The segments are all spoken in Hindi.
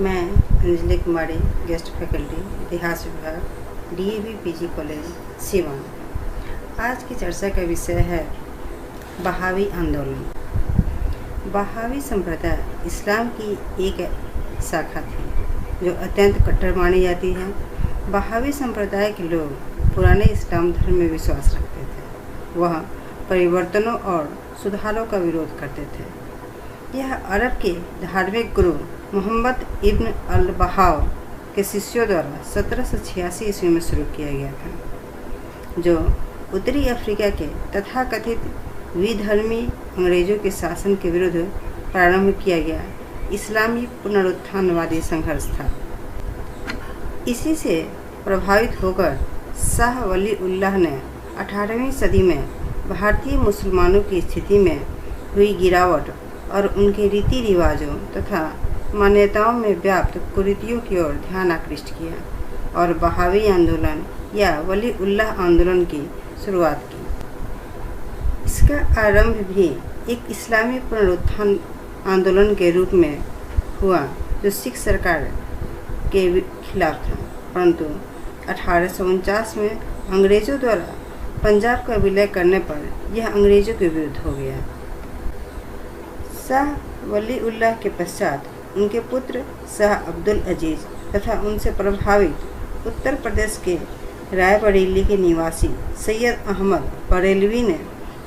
मैं अंजलि कुमारी, गेस्ट फैकल्टी, इतिहास विभाग, DAV PG कॉलेज सिवान। आज की चर्चा का विषय है बहावी आंदोलन। बहावी संप्रदाय इस्लाम की एक शाखा थी जो अत्यंत कट्टर मानी जाती है। बहावी संप्रदाय के लोग पुराने इस्लाम धर्म में विश्वास रखते थे। वह परिवर्तनों और सुधारों का विरोध करते थे। यह अरब के धार्मिक गुरु मोहम्मद इब्न अल-बहाव के शिष्यों द्वारा 1786 ईस्वी में शुरू किया गया था, जो उत्तरी अफ्रीका के तथाकथित विधर्मी अंग्रेजों के शासन के विरुद्ध प्रारंभ किया गया इस्लामी पुनरुत्थानवादी संघर्ष था। इसी से प्रभावित होकर शाह वली उल्लाह ने 18वीं सदी में भारतीय मुसलमानों की स्थिति में हुई गिरावट और उनके रीति रिवाजों तथा मान्यताओं में व्याप्त कुरीतियों की ओर ध्यान आकृष्ट किया और बहावी आंदोलन या वली उल्लाह आंदोलन की शुरुआत की। इसका आरंभ भी एक इस्लामी पुनरुत्थान आंदोलन के रूप में हुआ जो सिख सरकार के खिलाफ था, परंतु 1849 में अंग्रेज़ों द्वारा पंजाब का विलय करने पर यह अंग्रेज़ों के विरुद्ध हो गया। शाह वली उल्लाह के पश्चात उनके पुत्र शाह अब्दुल अजीज़ तथा उनसे प्रभावित उत्तर प्रदेश के रायबरेली के निवासी सैयद अहमद बरेलवी ने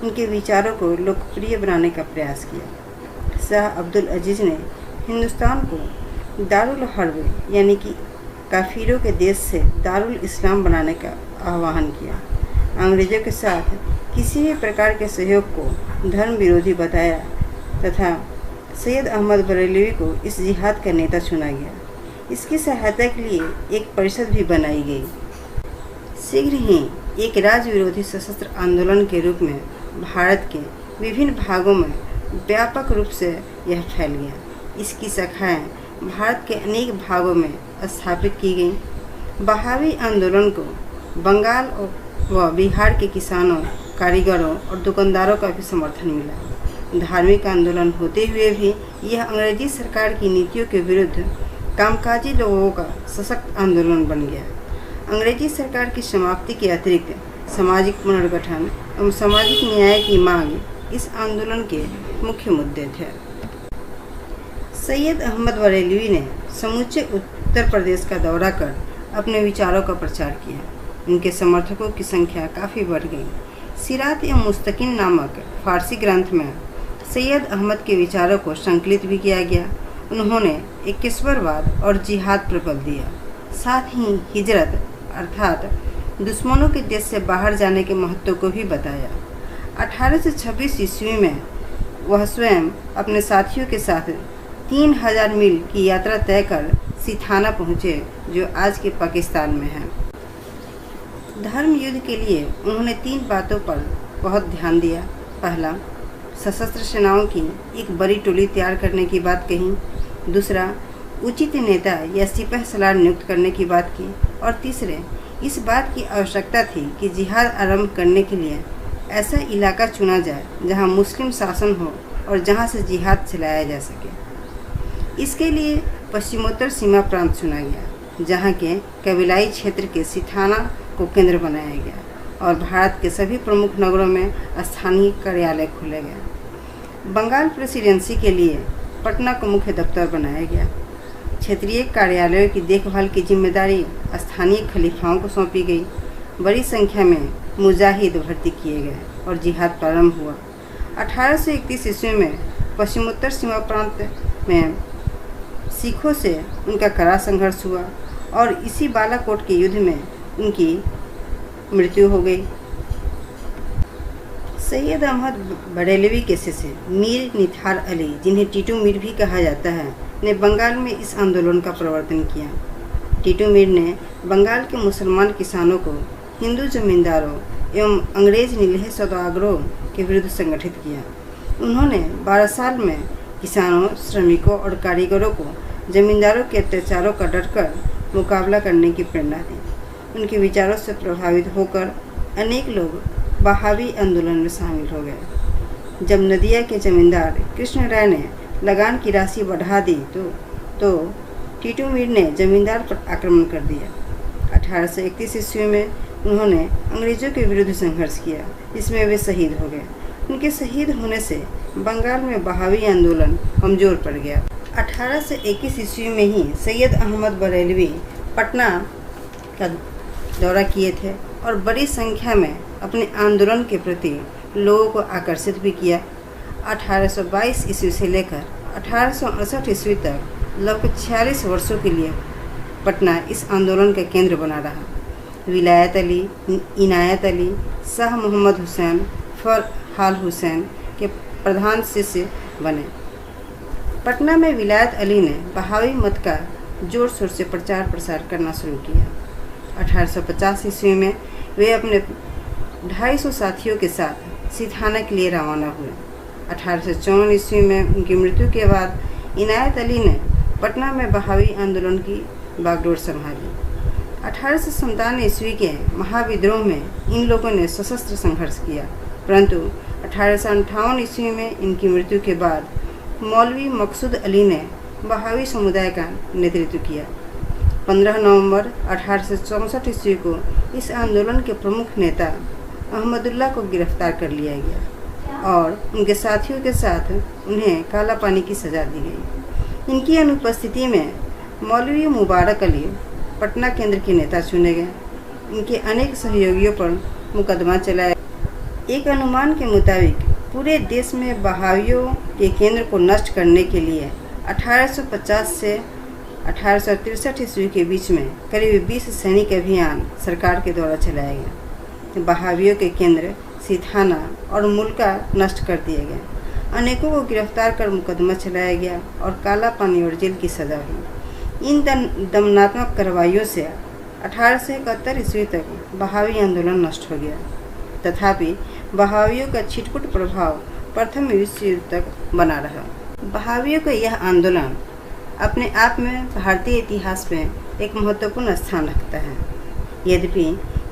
उनके विचारों को लोकप्रिय बनाने का प्रयास किया। शाह अब्दुल अजीज़ ने हिंदुस्तान को दारुल हर्ब यानी कि काफिरों के देश से दारुल इस्लाम बनाने का आह्वान किया। अंग्रेज़ों के साथ किसी भी प्रकार के सहयोग को धर्म विरोधी बताया तथा सैयद अहमद बरेलवी को इस जिहाद का नेता चुना गया। इसकी सहायता के लिए एक परिषद भी बनाई गई। शीघ्र ही एक राज्य विरोधी सशस्त्र आंदोलन के रूप में भारत के विभिन्न भागों में व्यापक रूप से यह फैल गया। इसकी शाखाएं भारत के अनेक भागों में स्थापित की गईं। बहावी आंदोलन को बंगाल व बिहार के किसानों, कारीगरों और दुकानदारों का भी समर्थन मिला। धार्मिक आंदोलन होते हुए भी यह अंग्रेजी सरकार की नीतियों के विरुद्ध कामकाजी लोगों का सशक्त आंदोलन बन गया। अंग्रेजी सरकार की समाप्ति के अतिरिक्त सामाजिक पुनर्गठन एवं सामाजिक न्याय की मांग इस आंदोलन के मुख्य मुद्दे थे। सैयद अहमद बरेलवी ने समूचे उत्तर प्रदेश का दौरा कर अपने विचारों का प्रचार किया। उनके समर्थकों की संख्या काफ़ी बढ़ गई। सिरात या मुस्तकिन नामक फारसी ग्रंथ में सैयद अहमद के विचारों को संकलित भी किया गया। उन्होंने इक्कीश्वरवाद और जिहाद पर बल दिया, साथ ही हिजरत अर्थात दुश्मनों के देश से बाहर जाने के महत्व को भी बताया। 1826 ईस्वी में वह स्वयं अपने साथियों के साथ 3000 मील की यात्रा तय कर सिथाना पहुँचे, जो आज के पाकिस्तान में है। धर्म युद्ध के लिए उन्होंने 3 बातों पर बहुत ध्यान दिया। पहला, सशस्त्र सेनाओं की एक बड़ी टोली तैयार करने की बात कही। दूसरा, उचित नेता या सिपह सलार नियुक्त करने की बात की। और तीसरे, इस बात की आवश्यकता थी कि जिहाद आरंभ करने के लिए ऐसा इलाका चुना जाए जहां मुस्लिम शासन हो और जहां से जिहाद चलाया जा सके। इसके लिए पश्चिमोत्तर सीमा प्रांत चुना गया, जहां के कबीलाई क्षेत्र के सिथाना को केंद्र बनाया गया और भारत के सभी प्रमुख नगरों में स्थानीय कार्यालय खोले गए। बंगाल प्रेसिडेंसी के लिए पटना को मुख्य दफ्तर बनाया गया। क्षेत्रीय कार्यालयों की देखभाल की जिम्मेदारी स्थानीय खलीफाओं को सौंपी गई। बड़ी संख्या में मुजाहिद भर्ती किए गए और जिहाद प्रारंभ हुआ। 1831 ईस्वी में पश्चिमोत्तर सीमा प्रांत में सिखों से उनका कड़ा संघर्ष हुआ और इसी बालाकोट के युद्ध में उनकी मृत्यु हो गई। सैयद अहमद बरेलवी के शिष्य मीर निथार अली, जिन्हें टीटू मीर भी कहा जाता है, ने बंगाल में इस आंदोलन का प्रवर्तन किया। टीटू मीर ने बंगाल के मुसलमान किसानों को हिंदू जमींदारों एवं अंग्रेज नीलहे सौदागरों के विरुद्ध संगठित किया। उन्होंने 12 साल में किसानों, श्रमिकों और कारीगरों को जमींदारों के अत्याचारों का डटकर मुकाबला करने की प्रेरणा दी। उनके विचारों से प्रभावित होकर अनेक लोग बहावी आंदोलन में शामिल हो गए। जब नदिया के जमींदार कृष्ण राय ने लगान की राशि बढ़ा दी तो टीटू मीर ने जमींदार पर आक्रमण कर दिया। 1831 ईस्वी में उन्होंने अंग्रेजों के विरुद्ध संघर्ष किया, जिसमें वे शहीद हो गए। उनके शहीद होने से बंगाल में बहावी आंदोलन कमजोर पड़ गया। 1821 ईस्वी में ही सैयद अहमद बरेलवी पटना का दौरा किए थे और बड़ी संख्या में अपने आंदोलन के प्रति लोगों को आकर्षित भी किया। 1822 ईस्वी से लेकर 1868 ईस्वी तक लगभग 46 वर्षों के लिए पटना इस आंदोलन का केंद्र बना रहा। विलायत अली, इनायत अली, शाह मोहम्मद हुसैन, फरहाल हुसैन के प्रधान शिष्य बने। पटना में विलायत अली ने बहावी मत का जोर शोर से प्रचार प्रसार करना शुरू किया। 1850 ईस्वी में वे अपने 250 साथियों के साथ सिथाना के लिए रवाना हुए। 1854 ईस्वी में उनकी मृत्यु के बाद इनायत अली ने पटना में बहावी आंदोलन की बागडोर संभाली। 1857 ईस्वी के महाविद्रोह में इन लोगों ने सशस्त्र संघर्ष किया, परंतु 1858 ईस्वी में इनकी मृत्यु के बाद मौलवी मकसूद अली ने बहावी समुदाय का नेतृत्व किया। 15 नवंबर 1864 ईस्वी को इस आंदोलन के प्रमुख नेता अहमदुल्ला को गिरफ्तार कर लिया गया और उनके साथियों के साथ उन्हें काला पानी की सज़ा दी गई। इनकी अनुपस्थिति में मौलवी मुबारक अली पटना केंद्र के नेता चुने गए। इनके अनेक सहयोगियों पर मुकदमा चलाया। एक अनुमान के मुताबिक पूरे देश में बहावियों के केंद्र को नष्ट करने के लिए 1850 से 1863 ईस्वी के बीच में करीब 20 सैनिक अभियान सरकार के द्वारा चलाया गया। बहावियों के केंद्र सिथाना और मुल्का नष्ट कर दिए गए। अनेकों को गिरफ्तार कर मुकदमा चलाया गया और काला पानी और जेल की सज़ा हुई। इन दमनात्मक कार्रवाइयों से 1871 ईस्वी तक बहावी आंदोलन नष्ट हो गया। तथापि बहावियों का छिटपुट प्रभाव प्रथम विश्व युद्ध तक बना रहा। बहावियों का यह आंदोलन अपने आप में भारतीय इतिहास में एक महत्वपूर्ण स्थान रखता है। यद्यपि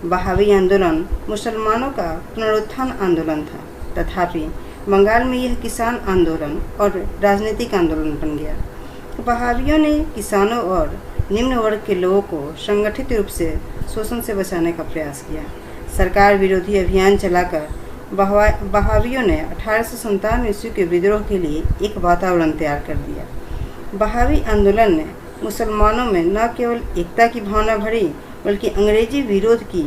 बहावी आंदोलन मुसलमानों का पुनरुत्थान आंदोलन था, तथापि बंगाल में यह किसान आंदोलन और राजनीतिक आंदोलन बन गया। बहावियों ने किसानों और निम्न वर्ग के लोगों को संगठित रूप से शोषण से बचाने का प्रयास किया। सरकार विरोधी अभियान चलाकर बहावियों ने 1857 ईस्वी के विद्रोह के लिए एक वातावरण तैयार कर दिया। बहावी आंदोलन ने मुसलमानों में न केवल एकता की भावना भरी, बल्कि अंग्रेजी विरोध की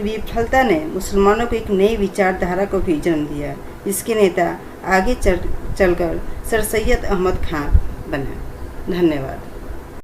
विफलता ने मुसलमानों को एक नई विचारधारा को भी जन्म दिया, जिसके नेता आगे चलकर सर सैयद अहमद खान बने। धन्यवाद।